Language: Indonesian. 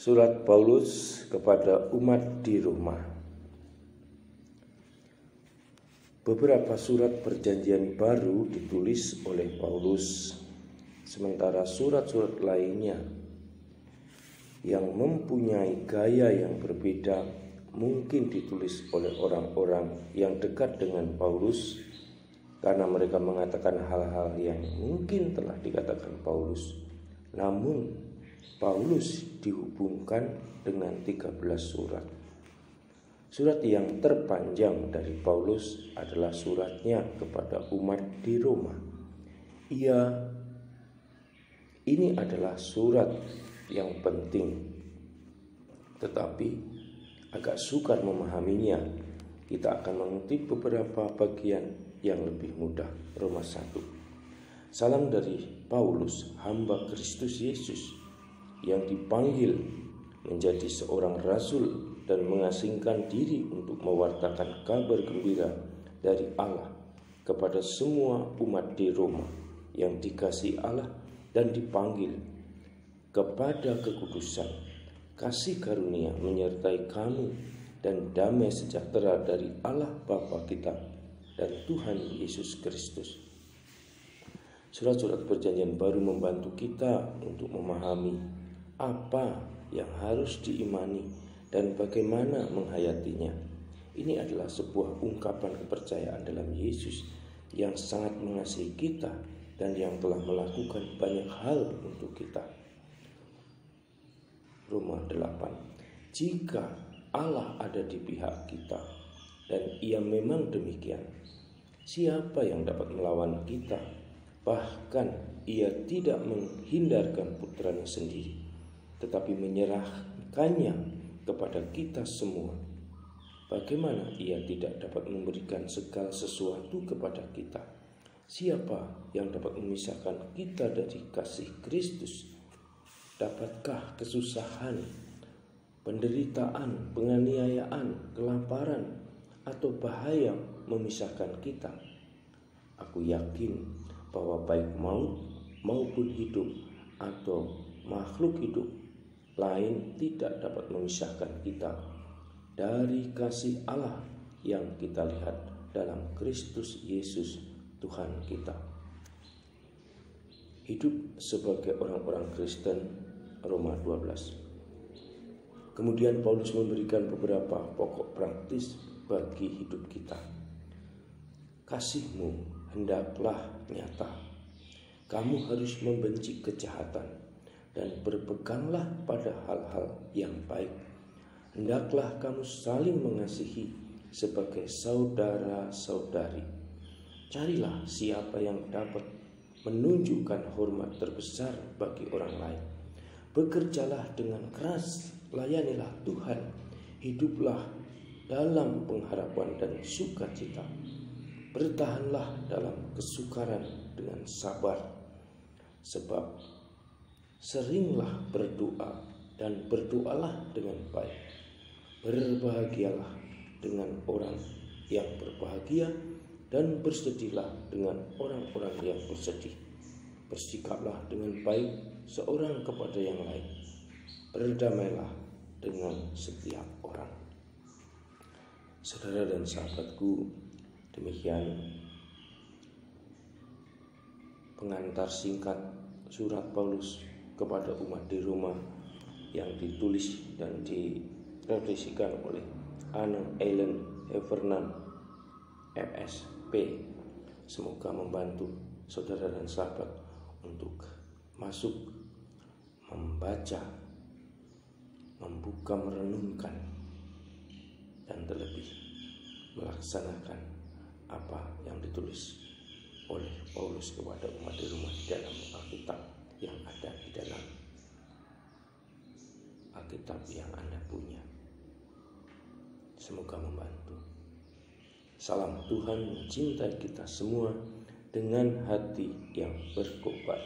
Surat Paulus kepada umat di Roma. Beberapa surat perjanjian baru ditulis oleh Paulus, sementara surat-surat lainnya yang mempunyai gaya yang berbeda mungkin ditulis oleh orang-orang yang dekat dengan Paulus, karena mereka mengatakan hal-hal yang mungkin telah dikatakan Paulus. Namun Paulus dihubungkan dengan 13 surat. Surat yang terpanjang dari Paulus adalah suratnya kepada umat di Roma. Ini adalah surat yang penting, tetapi agak sukar memahaminya. Kita akan mengutip beberapa bagian yang lebih mudah. Roma 1. Salam dari Paulus, hamba Kristus Yesus, yang dipanggil menjadi seorang rasul dan mengasingkan diri untuk mewartakan kabar gembira dari Allah kepada semua umat di Roma yang dikasihi Allah dan dipanggil kepada kekudusan. Kasih karunia menyertai kamu dan damai sejahtera dari Allah Bapa kita dan Tuhan Yesus Kristus. Surat-surat perjanjian baru membantu kita untuk memahami apa yang harus diimani dan bagaimana menghayatinya. Ini adalah sebuah ungkapan kepercayaan dalam Yesus yang sangat mengasihi kita dan yang telah melakukan banyak hal untuk kita. Roma 8. Jika Allah ada di pihak kita, dan Ia memang demikian, siapa yang dapat melawan kita? Bahkan Ia tidak menghindarkan putranya sendiri, tetapi menyerahkannya kepada kita semua. Bagaimana Ia tidak dapat memberikan segala sesuatu kepada kita? Siapa yang dapat memisahkan kita dari kasih Kristus? Dapatkah kesusahan, penderitaan, penganiayaan, kelaparan, atau bahaya memisahkan kita? Aku yakin bahwa baik maut maupun hidup atau makhluk hidup lain tidak dapat memisahkan kita dari kasih Allah yang kita lihat dalam Kristus Yesus Tuhan kita. Hidup sebagai orang-orang Kristen, Roma 12. Kemudian Paulus memberikan beberapa pokok praktis bagi hidup kita. Kasihmu hendaklah nyata. Kamu harus membenci kejahatan dan berpeganglah pada hal-hal yang baik. Hendaklah kamu saling mengasihi sebagai saudara-saudari. Carilah siapa yang dapat menunjukkan hormat terbesar bagi orang lain. Bekerjalah dengan keras, layanilah Tuhan. Hiduplah dalam pengharapan dan sukacita. Bertahanlah dalam kesukaran dengan sabar. Sebab seringlah berdoa dan berdoalah dengan baik. Berbahagialah dengan orang yang berbahagia dan bersedihlah dengan orang-orang yang bersedih. Bersikaplah dengan baik seorang kepada yang lain. Berdamailah dengan setiap orang. Saudara dan sahabatku, demikian pengantar singkat surat Paulus kepada umat di Roma yang ditulis dan direfleksikan oleh Anne Ellen Heffernan FSP. Semoga membantu saudara dan sahabat untuk masuk, membaca, membuka, merenungkan, dan terlebih melaksanakan apa yang ditulis oleh Paulus kepada umat di Roma di dalam Alkitab yang ada di dalam Alkitab yang Anda punya. Semoga membantu. Salam, Tuhan mencintai kita semua dengan hati yang berkobar.